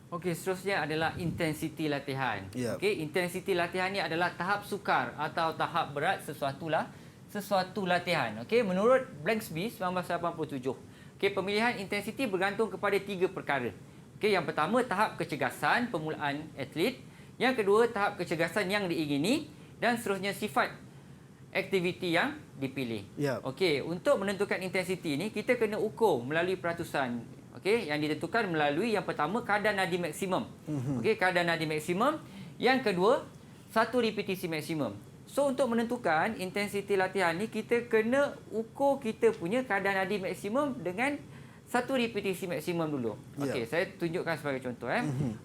Okey, seterusnya adalah intensiti latihan. Yep. Okey, intensiti latihan ni adalah tahap sukar atau tahap berat sesuatu latihan. Okey, menurut Blanksby 1987. Okey, pemilihan intensiti bergantung kepada 3 perkara. Okey, yang pertama tahap kecergasan permulaan atlet, yang kedua tahap kecergasan yang diingini dan seterusnya sifat aktiviti yang dipilih. Yep. Okey, untuk menentukan intensiti ni kita kena ukur melalui peratusan. Okey, yang ditentukan melalui yang pertama kadar nadi maksimum. Okey, kadar nadi maksimum. Yang kedua, satu repetisi maksimum. So untuk menentukan intensiti latihan ni kita kena ukur kita punya kadar nadi maksimum dengan satu repetisi maksimum dulu. Okey, saya tunjukkan sebagai contoh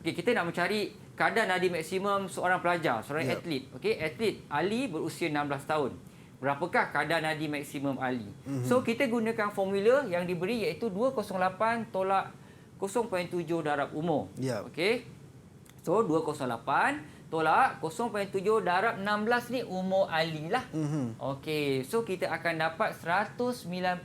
Okey, kita nak mencari kadar nadi maksimum seorang pelajar, seorang atlet. Okey, atlet Ali berusia 16 tahun. Berapakah kadar nadi maksimum Ali? So kita gunakan formula yang diberi iaitu 208 tolak 0.7 darab umur. Okey. So 208 tolak 0.7 darab 16 ni umur Ali lah. Okey, so kita akan dapat 197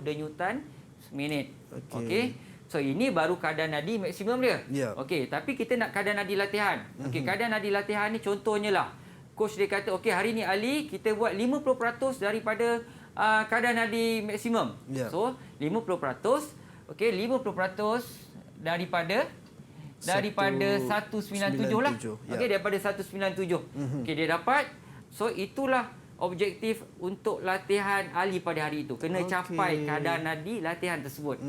denyutan seminit. Okey. So ini baru kadar nadi maksimum dia. Okey, tapi kita nak kadar nadi latihan. Okey, kadar nadi latihan ni contohnya lah. Coach dia kata, okey hari ni Ali kita buat 50% daripada kadar nadi maksimum. So 50%, okey 50% daripada 197 lah. Okey, daripada 197. Okey, dia dapat. So itulah objektif untuk latihan Ali pada hari itu. Kena capai kadar nadi latihan tersebut.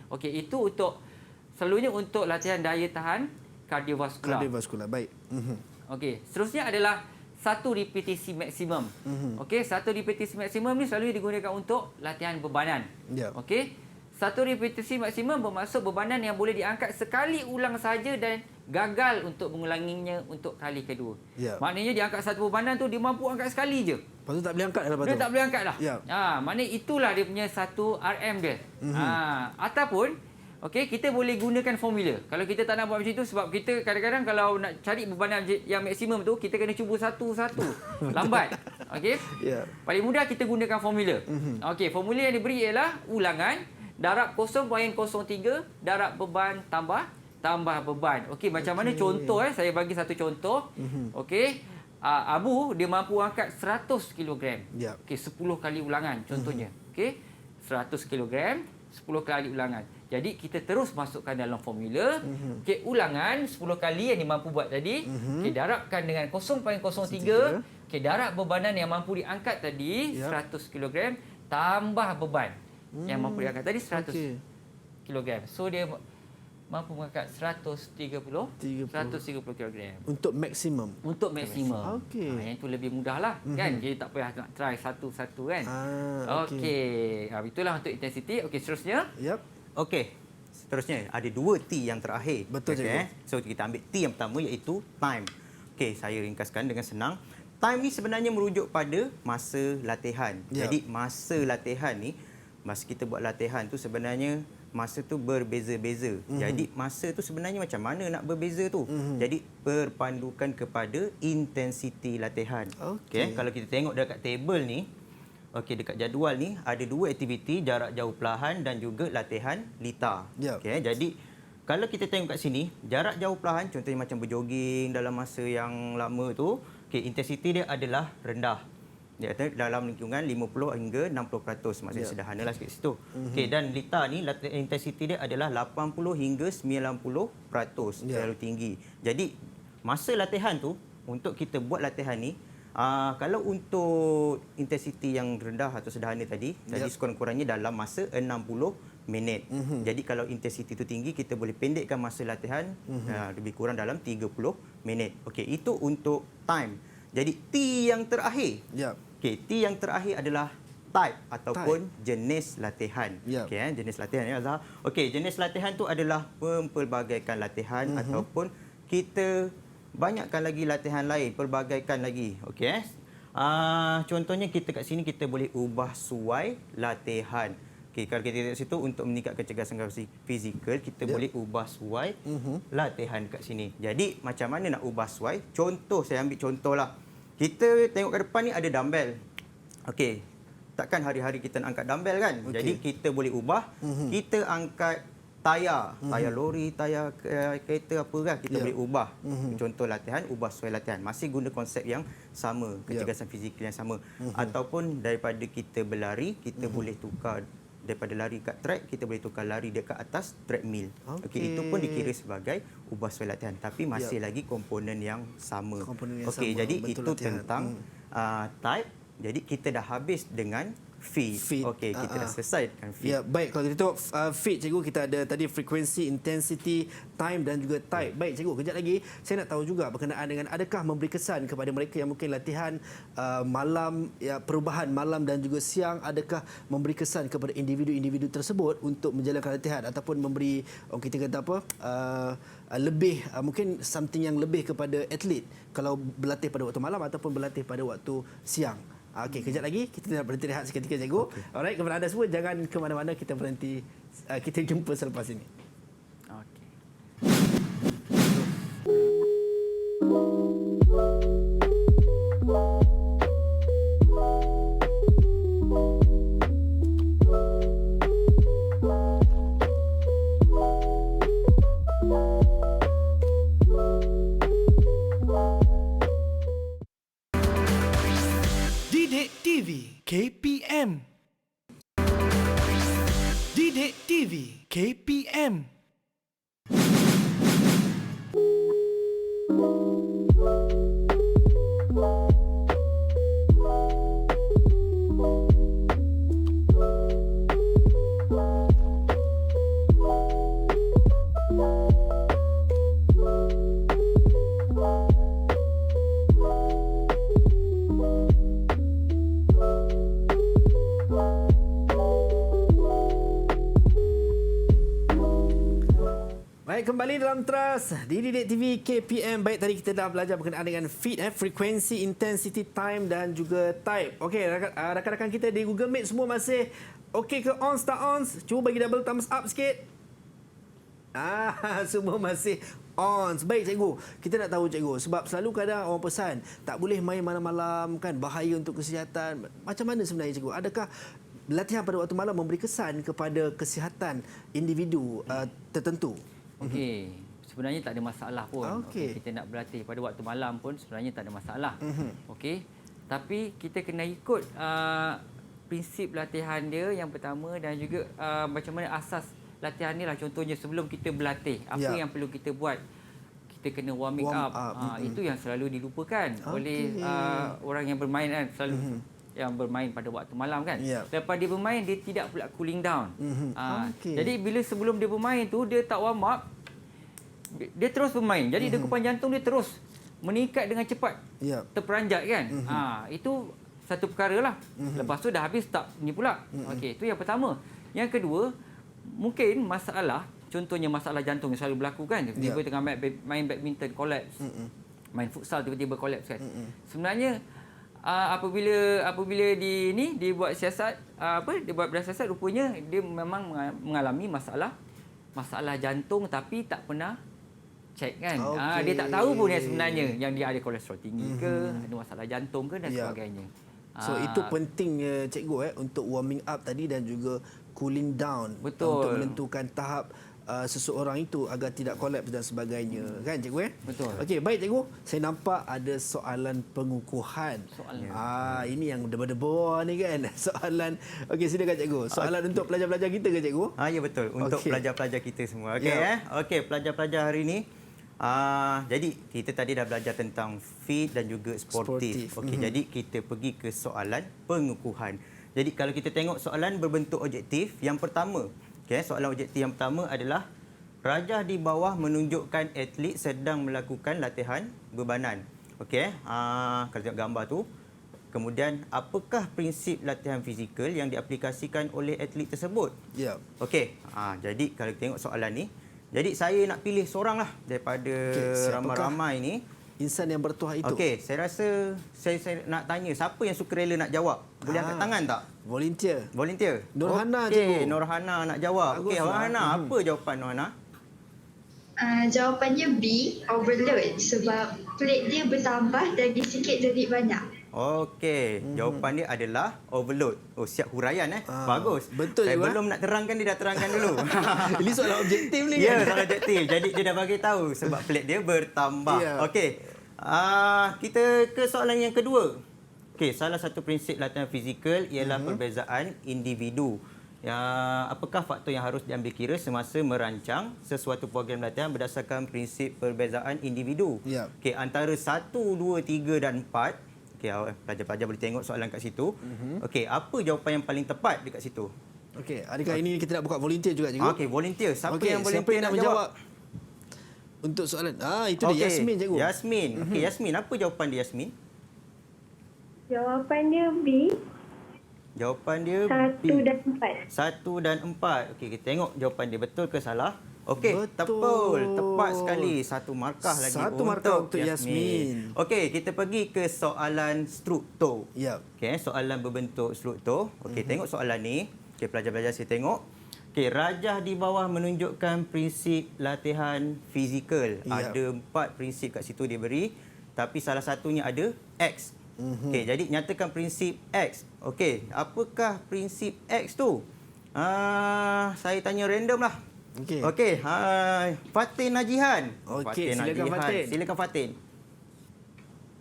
Okey, itu untuk selalunya untuk latihan daya tahan kardiovaskular. Kardiovaskular, baik. Okey, seterusnya adalah satu repetisi maksimum. Okey, satu repetisi maksimum ni selalunya digunakan untuk latihan bebanan. Okey. Satu repetisi maksimum bermaksud bebanan yang boleh diangkat sekali ulang saja dan gagal untuk mengulanginya untuk kali kedua. Maknanya dia angkat satu bebanan tu dia mampu angkat sekali je. Lepas tu tak boleh angkat dah lepas tu. Dia tak boleh angkat dah. Maknanya itulah dia punya satu RM dia. Ataupun okey, kita boleh gunakan formula. Kalau kita tak nak buat macam itu sebab kita kadang-kadang kalau nak cari bebanan yang maksimum tu kita kena cuba satu-satu. Lambat. Okey? Paling mudah kita gunakan formula. Okey, formula yang diberi ialah ulangan darab 0.03 darab beban tambah beban. Okey, macam mana contoh saya bagi satu contoh. Okey, Abu dia mampu angkat 100 kg. Okey, 10 kali ulangan contohnya. Okey, 100 kg 10 kali ulangan. Jadi kita terus masukkan dalam formula. Okey, ulangan 10 kali yang dia mampu buat tadi. Okey, darabkan dengan 0.03. Okey, darab bebanan yang mampu diangkat tadi 100 kg tambah beban yang mampu diangkat tadi 100 kg. So dia mampu mengangkat 130 kg. Untuk maksimum. Untuk maksimum. Yang itu lebih mudah lah kan. Kita tak payah nak try satu-satu kan. Okey. Itulah untuk intensity. Okey, seterusnya. Okey. Seterusnya ada 2 T yang terakhir. Betul je. So kita ambil T yang pertama iaitu time. Okey, saya ringkaskan dengan senang. Time ni sebenarnya merujuk pada masa latihan. Jadi masa latihan ni, masa kita buat latihan tu sebenarnya masa tu berbeza-beza. Jadi masa tu sebenarnya macam mana nak berbeza tu? Jadi berpandukan kepada intensiti latihan. Okey, kalau kita tengok dekat table ni, okey dekat jadual ni ada 2 aktiviti, jarak jauh perlahan dan juga latihan lita. Okey, jadi kalau kita tengok kat sini, jarak jauh perlahan, contohnya macam berjoging dalam masa yang lama tu, intensiti dia adalah rendah. Dia kata dalam lingkungan 50 hingga 60%, maksudnya sederhanalah sikit situ. Dan lita ni intensiti dia adalah 80 hingga 90%, terlalu tinggi. Jadi masa latihan tu, untuk kita buat latihan ni, kalau untuk intensiti yang rendah atau sederhana tadi sekurang-kurangnya dalam masa 60 minit. Jadi kalau intensiti itu tinggi, kita boleh pendekkan masa latihan lebih kurang dalam 30 minit. Okey, itu untuk time. Jadi T yang terakhir. Okey, T yang terakhir adalah type ataupun jenis latihan. Okey, jenis latihan ya Azhar. Okey, jenis latihan tu adalah mempelbagaikan latihan ataupun kita banyakkan lagi latihan lain, pelbagaikan lagi. Okey. Contohnya kita kat sini kita boleh ubah suai latihan. Okey, kalau kita tengok situ untuk meningkatkan kecergasan fizikal, kita boleh ubah suai latihan kat sini. Jadi macam mana nak ubah suai? Contoh, saya ambil contohlah. Kita tengok ke depan ni ada dumbbell. Okey. Takkan hari-hari kita nak angkat dumbbell kan? Jadi kita boleh ubah. Kita angkat tayar lori, tayar kereta apa kan, kita boleh ubah. Contoh latihan, ubah suai latihan. Masih guna konsep yang sama, kecergasan fizikal yang sama. Ataupun daripada kita berlari, kita boleh tukar daripada lari kat track, kita boleh tukar lari dekat atas treadmill. Okey, itu pun dikira sebagai ubah suai latihan, tapi masih lagi komponen yang sama. Okey, jadi itu latihan. Tentang type. Jadi kita dah habis dengan feed. Okey, kita dah selesai dengan feed. Ya, baik. Kalau kita tengok feed, cikgu, kita ada tadi frekuensi, intensity, time dan juga type. Baik, cikgu, kejap lagi saya nak tahu juga berkenaan dengan adakah memberi kesan kepada mereka yang mungkin latihan malam, perubahan malam dan juga siang, adakah memberi kesan kepada individu-individu tersebut untuk menjalankan latihan ataupun memberi, kita kata apa, lebih, mungkin something yang lebih kepada atlet kalau berlatih pada waktu malam ataupun berlatih pada waktu siang. Okey, kejap lagi kita nak berhenti rehat seketika, cikgu. Alright, kepada anda semua jangan ke mana-mana, kita berhenti, kita jumpa selepas ini. Okey. Didik TV KPM. Didik TV KPM. Baik, kembali dalam Teras di Didik TV KPM. Baik, tadi kita dah belajar berkenaan dengan feed, frekuensi, intensity, time dan juga type. Okey, rakan-rakan kita di Google Meet semua masih okey ke on, start on? Cuba bagi double thumbs up sikit. Semua masih on. Baik, cikgu. Kita nak tahu, cikgu, sebab selalu kadang orang pesan tak boleh main malam-malam kan, bahaya untuk kesihatan. Macam mana sebenarnya, cikgu? Adakah latihan pada waktu malam memberi kesan kepada kesihatan individu tertentu? Okey, sebenarnya tak ada masalah pun. Okey, kita nak berlatih pada waktu malam pun sebenarnya tak ada masalah. Okey, tapi kita kena ikut prinsip latihan dia yang pertama dan juga macam mana asas latihan ni lah. Contohnya sebelum kita berlatih, apa yang perlu kita buat? Kita kena warming up. Itu yang selalu dilupakan oleh orang yang bermain kan, selalu yang bermain pada waktu malam kan. Lepas dia bermain, dia tidak pula cooling down. Jadi bila sebelum dia bermain tu, dia tak warm up, dia terus bermain. Jadi degupan jantung dia terus meningkat dengan cepat. Terperanjat kan. Itu satu perkara lah. Lepas tu dah habis, tak ni pula. Okey, itu yang pertama. Yang kedua, mungkin masalah, contohnya masalah jantung yang selalu berlaku kan. Tiba-tiba tengah main badminton, collapse. Main futsal, tiba-tiba collapse kan. Sebenarnya apabila dia buat siasat, dia buat bersiasat, rupanya dia memang mengalami masalah jantung tapi tak pernah check kan. Dia tak tahu pun yang sebenarnya yang dia ada kolesterol tinggi ke, ada masalah jantung ke dan sebagainya. So itu pentingnya, cikgu, untuk warming up tadi dan juga cooling down. Betul. Untuk menentukan tahap seseorang itu agar tidak kolaps dan sebagainya. Kan cikgu? Betul. Okey, baik cikgu. Saya nampak ada soalan pengukuhan. Ini yang deba-deba ni kan. Soalan. Okey, silakan cikgu. Soalan untuk pelajar-pelajar kita ke cikgu? Ya betul. Untuk pelajar-pelajar kita semua. Okey Okey, pelajar-pelajar hari ini jadi kita tadi dah belajar tentang fit dan juga sportif. Okey, jadi kita pergi ke soalan pengukuhan. Jadi kalau kita tengok soalan berbentuk objektif, yang pertama, soalan objektif yang pertama adalah rajah di bawah menunjukkan atlet sedang melakukan latihan bebanan. Okey, kalau tengok gambar tu, kemudian apakah prinsip latihan fizikal yang diaplikasikan oleh atlet tersebut? Ya. Okey, jadi kalau tengok soalan ni, jadi saya nak pilih seorang lah daripada ramai-ramai ni. Insan yang bertuah itu. Okey, saya rasa saya nak tanya siapa yang suka rela nak jawab. Boleh angkat tangan tak? Volunteer. Nurhana cikgu. Okey, Nurhana nak jawab. Okey, Nurhana, apa jawapan Nurhana? Jawapannya B, overload. Sebab plate dia bertambah dari sikit jadi banyak. Okey, jawapan dia adalah overload. Oh, siap huraian Bagus. Betul saya juga. belum nak terangkan, dia dah terangkan dulu. Ini soalan objektif ni kan? Ya, soalan objektif. Jadi dia dah bagi tahu sebab plate dia bertambah. Ya. Okey. Kita ke soalan yang kedua. Okey, salah satu prinsip latihan fizikal ialah perbezaan individu. Apakah faktor yang harus diambil kira semasa merancang sesuatu program latihan berdasarkan prinsip perbezaan individu? Ya. Okey, antara 1, 2, 3 dan 4. Okey, pelajar-pelajar boleh tengok soalan kat situ. Okey, apa jawapan yang paling tepat dekat situ? Okey, adakah ini kita nak buka volunteer juga cikgu? Okey, volunteer. Siapa siapa yang volunteer yang nak menjawab? Untuk soalan. Itu dia Yasmin cikgu. Yasmin. Okey, Yasmin, apa jawapan dia Yasmin? Jawapan dia B. Jawapan dia 1 dan 4. 1 dan 4. Okey, kita tengok jawapan dia betul ke salah. Okey, betul. Tepat sekali. 1 markah lagi 1 markah untuk Yasmin. Okey, kita pergi ke soalan struktur. Ya. Okey, soalan berbentuk struktur. Okey, tengok soalan ni. Okey, pelajar-pelajar saya tengok. Okey, rajah di bawah menunjukkan prinsip latihan fizikal. Ada 4 prinsip kat situ dia beri. Tapi salah satunya ada X. Okey, jadi nyatakan prinsip X. Okey, apakah prinsip X tu? Saya tanya random lah. Okey, Fatin Najihan. Okey, silakan Fatin. Silakan Fatin.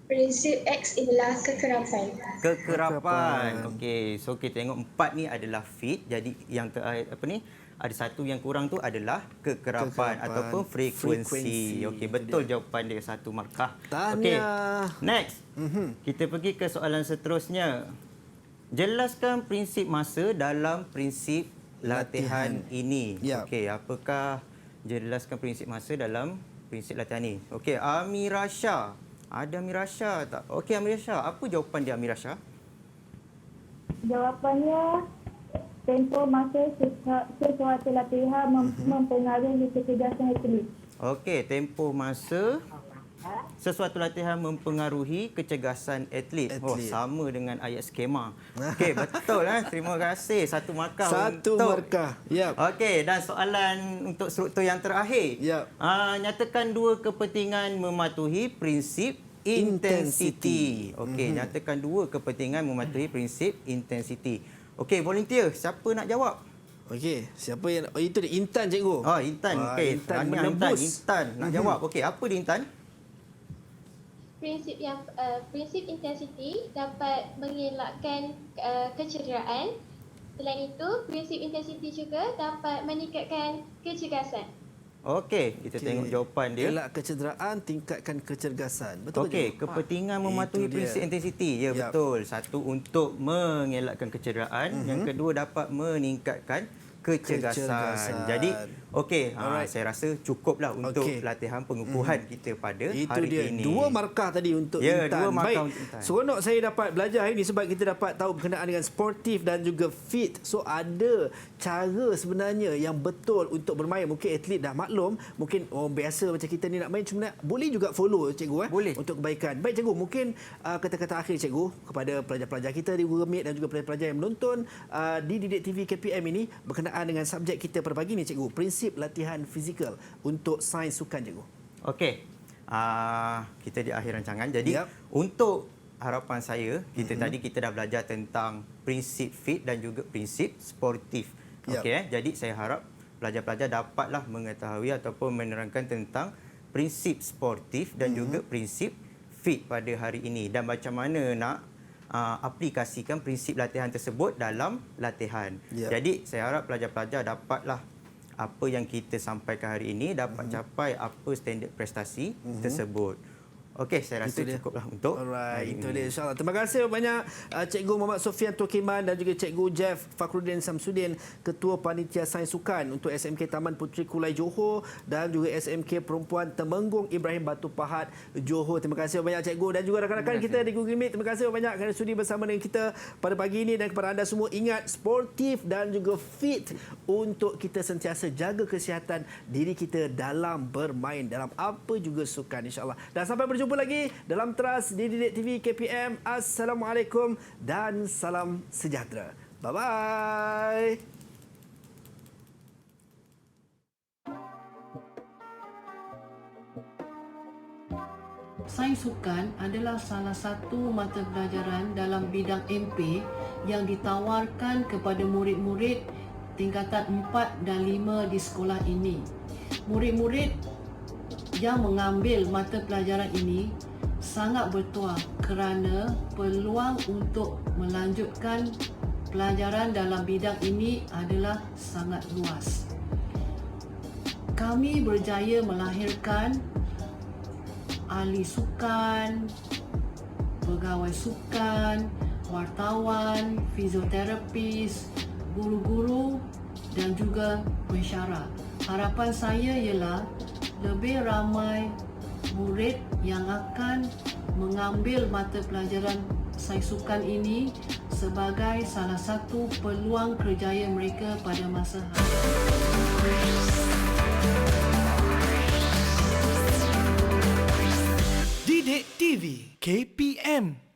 Prinsip X ialah kekerapan. Kekerapan. Okey, so kita tengok 4 ni adalah fit. Jadi yang ada satu yang kurang tu adalah kekerapan ataupun frekuensi. Okey, betul jawapan dia 1 markah. Okey. Next. Kita pergi ke soalan seterusnya. Jelaskan prinsip masa dalam prinsip latihan ini. Okey, apakah jelaskan prinsip masa dalam prinsip latihan ini? Okey, Amirasha. Ada Amirasha tak? Okey, Amirasha, apa jawapan dia Amirasha? Jawapannya tempoh masa sesuatu latihan mempengaruhi kecerdasan atlet. Okey, tempoh masa sesuatu latihan mempengaruhi kecergasan atlet. Oh, sama dengan ayat skema. Okey, betul Terima kasih. 1 markah. 1 markah. Yap. Okey, dan soalan untuk struktur yang terakhir. Yap. Nyatakan 2 kepentingan mematuhi prinsip intensity. Okey, nyatakan 2 kepentingan mematuhi prinsip intensity. Okey, volunteer, siapa nak jawab? Okey, siapa yang itu dia Intan cikgu. Intan. Okey, Intan menembus. Intan nak jawab. Okey, apa dia Intan? Prinsip intensity dapat mengelakkan kecederaan. Selain itu, prinsip intensity juga dapat meningkatkan kecergasan. Okey, kita tengok jawapan dia. Elak kecederaan, tingkatkan kecergasan. Betul okey, kepentingan mematuhi prinsip intensity. Ya, betul. 1 untuk mengelakkan kecederaan, yang kedua dapat meningkatkan kecergasan. Jadi, okey, saya rasa cukuplah untuk latihan pengukuhan kita pada itu hari dia. ini. 2 markah tadi untuk Intan. 2 markah Baik. untuk Intan. Seronok saya dapat belajar hari ini sebab kita dapat tahu berkenaan dengan sportif dan juga fit. So ada cara sebenarnya yang betul untuk bermain. Mungkin atlet dah maklum, mungkin orang biasa macam kita ni nak main cuma boleh juga follow cikgu boleh. Untuk kebaikan. Baik cikgu, mungkin kata-kata akhir cikgu kepada pelajar-pelajar kita di Google Meet dan juga pelajar-pelajar yang menonton di Didik TV KPM ini berkenaan dengan subjek kita pada pagi ni cikgu, prinsip latihan fizikal untuk sains sukan cikgu. Okey. Kita di akhir rancangan. Jadi untuk harapan saya, tadi kita dah belajar tentang prinsip fit dan juga prinsip sportif. Okey, jadi saya harap pelajar-pelajar dapatlah mengetahui ataupun menerangkan tentang prinsip sportif dan juga prinsip fit pada hari ini dan macam mana nak aplikasikan prinsip latihan tersebut dalam latihan. Jadi saya harap pelajar-pelajar dapatlah apa yang kita sampaikan hari ini dapat capai apa standard prestasi tersebut. Okey, saya rasa cukuplah untuk hari itu ini. dia insya-Allah. Terima kasih banyak Cikgu Muhammad Sofian Tokiman dan juga Cikgu Jeff Fakhruddin Samsudin, Ketua Panitia Sains Sukan untuk SMK Taman Puteri Kulai Johor dan juga SMK Perempuan Temenggung Ibrahim Batu Pahat Johor. Terima kasih banyak Cikgu dan juga rakan-rakan kita di Google Meet. Terima kasih banyak kerana sudi bersama dengan kita pada pagi ini dan kepada anda semua ingat sportif dan juga fit untuk kita sentiasa jaga kesihatan diri kita dalam bermain dalam apa juga sukan insya-Allah. Dan sampai berjumpa lagi dalam Teras di Didik TV KPM. Assalamualaikum dan salam sejahtera. Bye-bye. Sains sukan adalah salah satu mata pelajaran dalam bidang MP yang ditawarkan kepada murid-murid tingkatan 4 dan 5 di sekolah ini. Murid-murid yang mengambil mata pelajaran ini sangat bertuah kerana peluang untuk melanjutkan pelajaran dalam bidang ini adalah sangat luas. Kami berjaya melahirkan ahli sukan, pegawai sukan, wartawan, fizioterapis, guru-guru dan juga pensyarah. Harapan saya ialah lebih ramai murid yang akan mengambil mata pelajaran sains sukan ini sebagai salah satu peluang kerjaya mereka pada masa Didik TV KPM